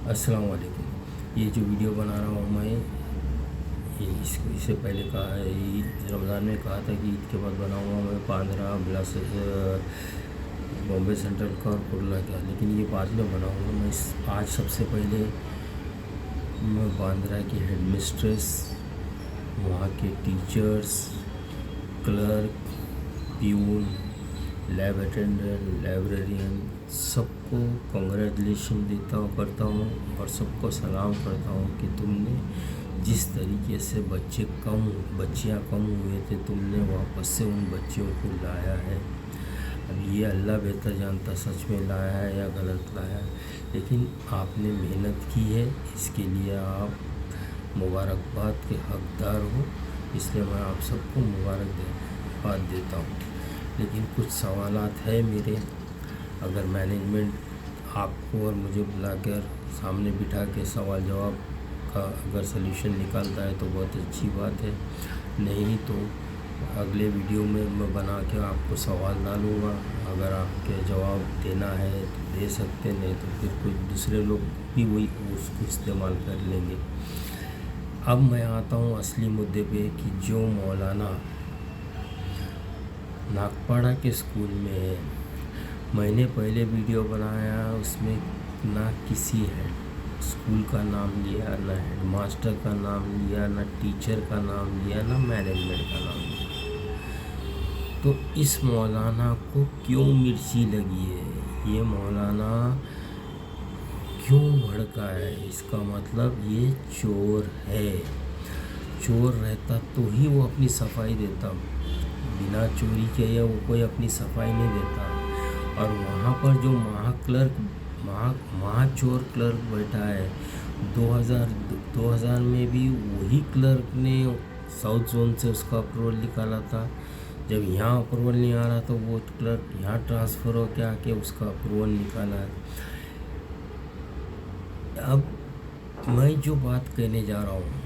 अस्सलाम वालेकुम। ये जो वीडियो बना रहा हूँ मैं, इससे पहले कहा है, रमज़ान में कहा था कि ईद के बाद बनाऊँगा मैं बांद्रा ब्लास बॉम्बे सेंट्रल का और कुर्ला का, लेकिन ये बाद में बनाऊँगा मैं। आज सबसे पहले मैं बांद्रा की हेडमिस्ट्रेस, वहाँ के teachers, clerk, peon, lab attendant, librarian, सबको कंग्रेचुलेशन करता हूँ और सबको सलाम करता हूँ कि तुमने जिस तरीके से बच्चियाँ कम हुए थे, तुमने वापस से उन बच्चियों को लाया है। अब ये अल्लाह बेहतर जानता सच में लाया है या गलत लाया है, लेकिन आपने मेहनत की है, इसके लिए आप मुबारकबाद के हकदार हो, इसलिए मैं आप सबको मुबारकबाद देता हूँ। लेकिन कुछ सवालात है मेरे, अगर मैनेजमेंट आपको और मुझे बुलाकर सामने बिठा के सवाल जवाब का अगर सलूशन निकालता है तो बहुत अच्छी बात है, नहीं तो अगले वीडियो में मैं बना के आपको सवाल डालूँगा। अगर आपके जवाब देना है तो दे सकते, नहीं तो फिर कुछ दूसरे लोग भी वही उसको इस्तेमाल कर लेंगे। अब मैं आता हूँ असली मुद्दे पे कि जो मौलाना नागपाड़ा के स्कूल में है, मैंने पहले वीडियो बनाया, उसमें ना किसी हेड स्कूल का नाम लिया, ना हेडमास्टर का नाम लिया, ना टीचर का नाम लिया, ना मैनेजमेंट का नाम लिया। तो इस मौलाना को क्यों मिर्ची लगी है, ये मौलाना क्यों भड़का है? इसका मतलब ये चोर है। चोर रहता तो ही वो अपनी सफाई देता, बिना चोरी के या वो कोई अपनी सफाई नहीं देता। और वहाँ पर जो महाचोर क्लर्क बैठा है, 2000 में भी वही क्लर्क ने साउथ जोन से उसका अप्रूवल निकाला था। जब यहाँ अप्रूवल नहीं आ रहा तो वो क्लर्क यहाँ ट्रांसफ़र हो के आके उसका अप्रूवल निकाला है। अब मैं जो बात कहने जा रहा हूँ,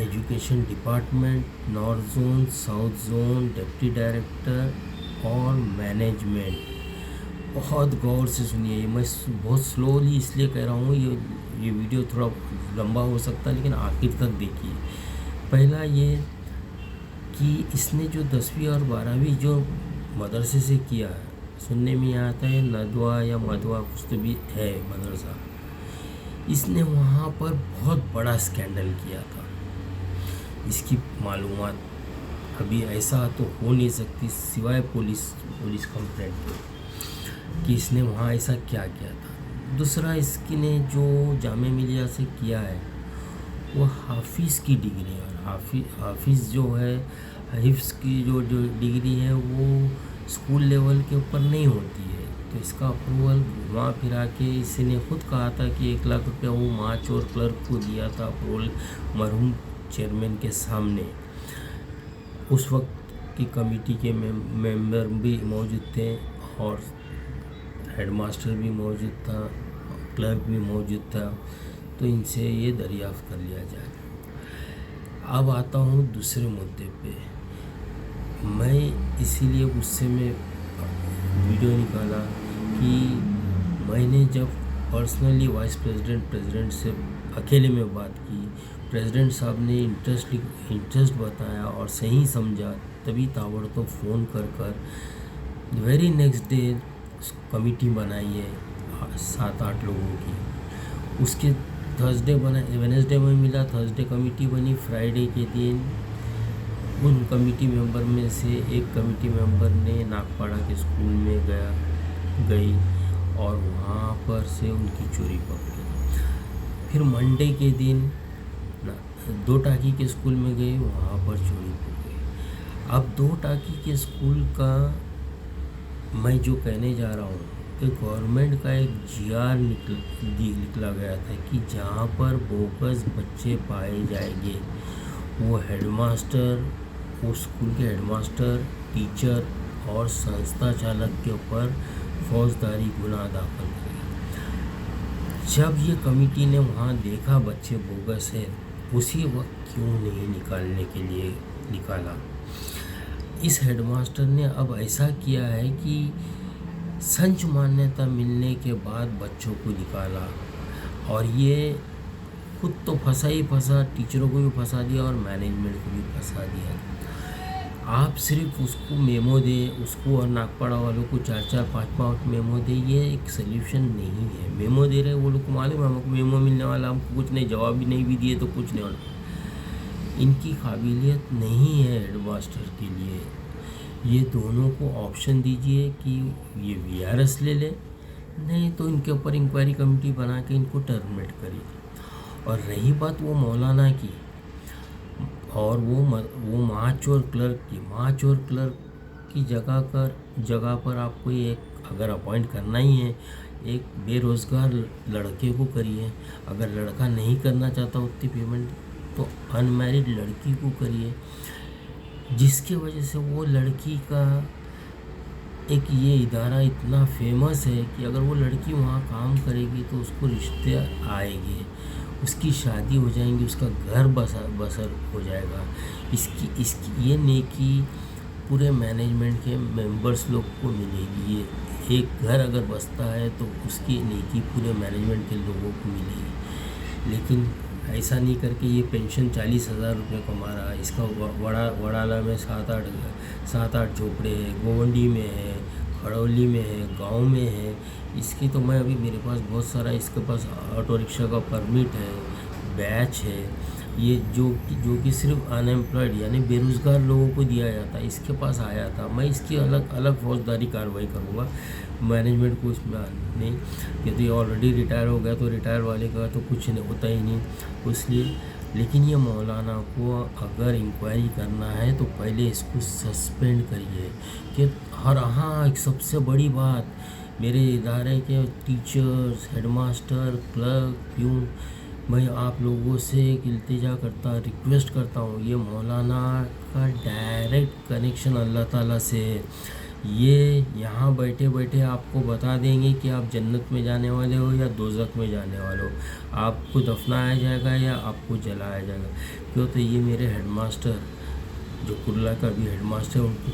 education department, north zone, south zone, deputy director और मैनेजमेंट, बहुत गौर से सुनिए। मैं बहुत स्लोली इसलिए कह रहा हूँ, ये वीडियो थोड़ा लंबा हो सकता है, लेकिन आखिर तक देखिए। पहला ये कि इसने जो 10वीं और 12वीं जो मदरसे से किया है, सुनने में आता है नदवा या मदवा कुछ तो भी है मदरसा, इसने वहाँ पर बहुत बड़ा स्कैंडल किया था। इसकी मालूमात अभी ऐसा तो हो नहीं सकती सिवाय पुलिस कंप्लेंट कि इसने वहाँ ऐसा क्या किया था। दूसरा, इसने जो जामे मिलिया से किया है वो हाफिज़ की डिग्री है, और हाफिज़ जो है, हिफ्ज़ की जो डिग्री है वो स्कूल लेवल के ऊपर नहीं होती है। तो इसका अप्रूवल घुमा फिरा के इसने खुद कहा था कि 1 लाख रुपया वो महाचोर क्लर्क को दिया था अप्रूवल, मरहूम चेयरमैन के सामने। उस वक्त की कमेटी के मेंबर भी मौजूद थे और हेडमास्टर भी मौजूद था, क्लर्क भी मौजूद था, तो इनसे ये दरियाफ्त कर लिया जाए। अब आता हूँ दूसरे मुद्दे पे। मैं इसीलिए उससे मैं वीडियो निकाला कि मैंने जब पर्सनली वाइस प्रेसिडेंट से अकेले में बात की, प्रेसिडेंट साहब ने इंटरेस्ट बताया और सही समझा, तभी ताबड़तोड़ फ़ोन कर वेरी नेक्स्ट डे कमेटी बनाई है 7-8 लोगों की। उसके वेडनेसडे में मिला, थर्सडे कमेटी बनी, फ्राइडे के दिन उन कमेटी मेंबर में से एक कमेटी मेंबर ने नागपाड़ा के स्कूल में गई और वहाँ पर से उनकी चोरी पकड़ी। फिर मंडे के दिन 2 टाकी के स्कूल में गई, वहाँ पर चोरी पकड़ी। अब 2 टाकी के स्कूल का मैं जो कहने जा रहा हूँ कि गवर्नमेंट का एक GR निकला गया था कि जहाँ पर बोगस बच्चे पाए जाएंगे, वो हेडमास्टर, उस स्कूल के हेडमास्टर, टीचर और संस्था चालक के ऊपर फौजदारी गुनाह दाखिल करेगा। जब ये कमेटी ने वहाँ देखा बच्चे बोगस है, उसी वक्त क्यों नहीं निकालने के लिए निकाला? इस हेडमास्टर ने अब ऐसा किया है कि संच मान्यता मिलने के बाद बच्चों को निकाला। और ये खुद तो फंसा ही फंसा, टीचरों को भी फंसा दिया और मैनेजमेंट को भी फंसा दिया। आप सिर्फ उसको मेमो दे, उसको और नागपाड़ा वालों को 4-4 5-5 मेमो दे, ये एक सोल्यूशन नहीं है। मेमो दे रहे वो लोग को मालूम है हमको मेमो मिलने वाला, हमको कुछ नहीं, जवाब भी नहीं भी दिए तो कुछ नहीं होना। इनकी काबिलियत नहीं है हेडमास्टर के लिए। ये दोनों को ऑप्शन दीजिए कि ये वीआरएस ले ले, नहीं तो इनके ऊपर इंक्वायरी कमेटी बना के इनको टर्मिनेट करिए। और रही बात वो मौलाना की और वो महाचोर क्लर्क की जगह पर आपको एक अगर अपॉइंट करना ही है, एक बेरोज़गार लड़के को करिए। अगर लड़का नहीं करना चाहता उतनी पेमेंट तो अनमैरिड लड़की को करिए, जिसकी वजह से वो लड़की का एक ये इदारा इतना फेमस है कि अगर वो लड़की वहाँ काम करेगी तो उसको रिश्ते आएंगे, उसकी शादी हो जाएंगी, उसका घर बसर हो जाएगा। इसकी ये नेकी पूरे मैनेजमेंट के मेंबर्स लोग को मिलेगी। ये एक घर अगर बसता है तो उसकी नेकी पूरे मैनेजमेंट के लोगों को मिलेगी। लेकिन ऐसा नहीं करके ये पेंशन 40,000 रुपये कमा रहा है। इसका वड़ाला में 7-8 झोपड़े हैं, गोवंडी में है, खड़ौली में है, गांव में है। इसकी तो मैं अभी मेरे पास बहुत सारा, इसके पास ऑटो रिक्शा का परमिट है, बैच है। ये जो कि सिर्फ अनएम्प्लॉयड यानी बेरोज़गार लोगों को दिया जाता है, इसके पास आया था। मैं इसकी अलग फौजदारी कार्रवाई करूँगा, मैनेजमेंट को इसमें नहीं, क्योंकि ऑलरेडी रिटायर हो गया तो रिटायर वाले का तो कुछ नहीं होता ही नहीं इसलिए। लेकिन ये मौलाना को अगर इंक्वायरी करना है तो पहले इसको सस्पेंड करिए। कि हाँ, एक सबसे बड़ी बात, मेरे इदारे के टीचर्स, हेडमास्टर, क्लर्क, प्यून, मैं आप लोगों से एक रिक्वेस्ट करता हूँ, ये मौलाना का डायरेक्ट कनेक्शन अल्लाह ताला से है। ये यहाँ बैठे बैठे आपको बता देंगे कि आप जन्नत में जाने वाले हो या दोज़ख में जाने वाले हो, आपको दफनाया जाएगा या आपको जलाया जाएगा। क्यों? तो ये मेरे हेडमास्टर, जो कुर्ला का भी हेडमास्टर, उनको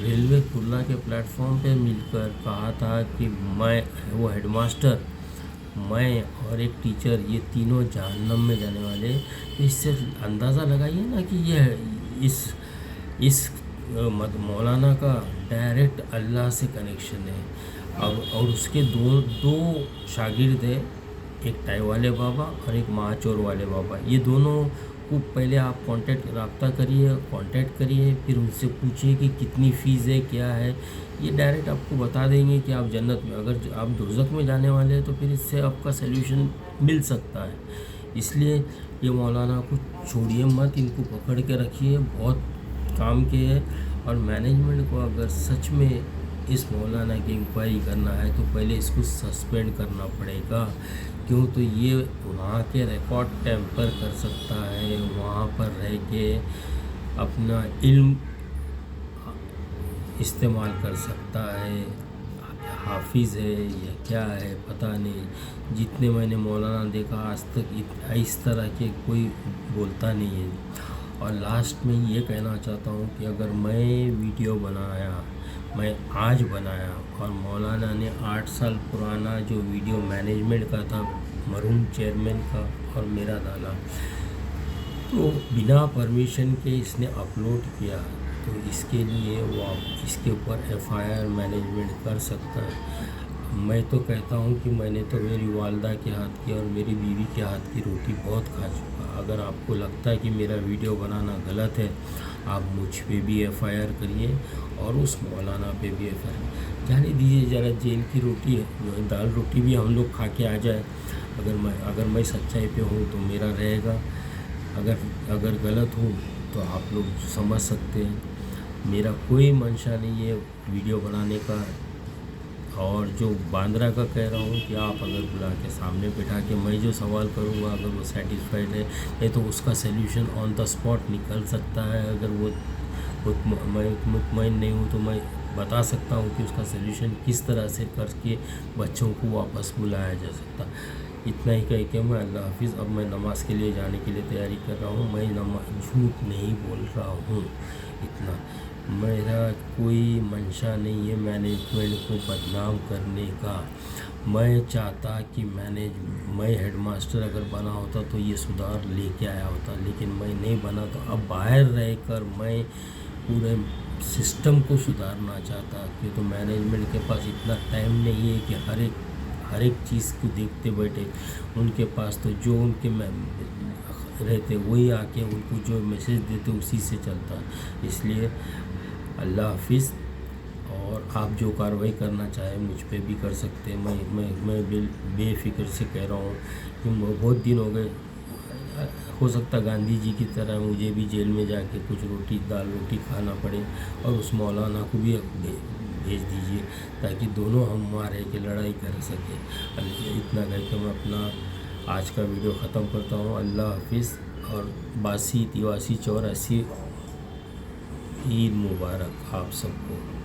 रेलवे कुर्ला के प्लेटफॉर्म पे मिलकर कहा था कि वो हेडमास्टर, मैं और एक टीचर, ये तीनों जहन्नम में जाने वाले। तो इससे अंदाज़ा लगाइए ना कि ये इस मौलाना का डायरेक्ट अल्लाह से कनेक्शन है। अब और उसके दो शागिर्द है, एक टाई वाले बाबा और एक महाचोर वाले बाबा। ये दोनों को पहले आप कांटेक्ट करिए, फिर उनसे पूछिए कि कितनी फ़ीस है, क्या है। ये डायरेक्ट आपको बता देंगे कि आप जन्नत में, अगर आप दोज़ख में जाने वाले हैं तो फिर इससे आपका सल्यूशन मिल सकता है। इसलिए ये मौलाना को छोड़िए मत, इनको पकड़ के रखिए, बहुत काम के है। और मैनेजमेंट को अगर सच में इस मौलाना की इंक्वायरी करना है तो पहले इसको सस्पेंड करना पड़ेगा। क्यों? तो ये वहाँ के रिकॉर्ड टेम्पर कर सकता है, वहाँ पर रह के अपना इल्म इस्तेमाल कर सकता है। हाफिज़ है या क्या है पता नहीं। जितने मैंने मौलाना देखा आज तक इस तरह के कोई बोलता नहीं है। और लास्ट में ये कहना चाहता हूँ कि अगर मैं आज बनाया और मौलाना ने 8 साल पुराना जो वीडियो मैनेजमेंट का था, मरहूम चेयरमैन का, और मेरा डाला, तो बिना परमिशन के इसने अपलोड किया, तो इसके लिए वो इसके ऊपर एफआईआर मैनेजमेंट कर सकता है। मैं तो कहता हूँ कि मैंने तो मेरी वालदा के हाथ की और मेरी बीवी के हाथ की रोटी बहुत खा चुका। अगर आपको लगता है कि मेरा वीडियो बनाना गलत है, आप मुझ पे भी एफआईआर करिए और उस मौलाना पे भी एफआईआर। जाने दीजिए ज़रा, जेल की रोटी है, दाल रोटी भी हम लोग खा के आ जाए। अगर मैं सच्चाई पे हूँ तो मेरा रहेगा, अगर गलत हूँ तो आप लोग समझ सकते हैं। मेरा कोई मंशा नहीं है वीडियो बनाने का। और जो बांद्रा का कह रहा हूँ कि आप अगर बुला के सामने बिठा के मैं जो सवाल करूँगा, अगर वो सेटिस्फाइड है, नहीं तो उसका सल्यूशन ऑन द स्पॉट निकल सकता है। अगर मैं मुतमईन नहीं हूँ तो मैं बता सकता हूँ कि उसका सल्यूशन किस तरह से करके बच्चों को वापस बुलाया जा सकता। इतना ही कह के मैं अल्लाह हाफिज़। अब मैं नमाज़ के लिए जाने के लिए तैयारी कर रहा हूँ। मैं झूठ नहीं बोल रहा हूँ, इतना मेरा कोई मंशा नहीं है मैनेजमेंट को बदनाम करने का। मैं चाहता कि मैं हेडमास्टर अगर बना होता तो ये सुधार लेके आया होता, लेकिन मैं नहीं बना। तो अब बाहर रहकर मैं पूरे सिस्टम को सुधारना चाहता, क्यों तो मैनेजमेंट के पास इतना टाइम नहीं है कि हर एक चीज़ को देखते बैठे। उनके पास तो जो उनके रहते वही आके उनको जो मैसेज देते उसी से चलता। इसलिए अल्लाह हाफिज़। और आप जो कार्रवाई करना चाहें मुझ पे भी कर सकते हैं। मैं बेफिक्र से कह रहा हूँ कि बहुत दिन हो गए। हो सकता गांधी जी की तरह मुझे भी जेल में जाके कुछ दाल रोटी खाना पड़े, और उस मौलाना को भी भेज दीजिए ताकि दोनों हम मारे के लड़ाई कर सकें। इतना कहकर मैं अपना आज का वीडियो ख़त्म करता हूँ। अल्लाह हाफिज़ और बासी तिवासी 84 ईद मुबारक आप सबको।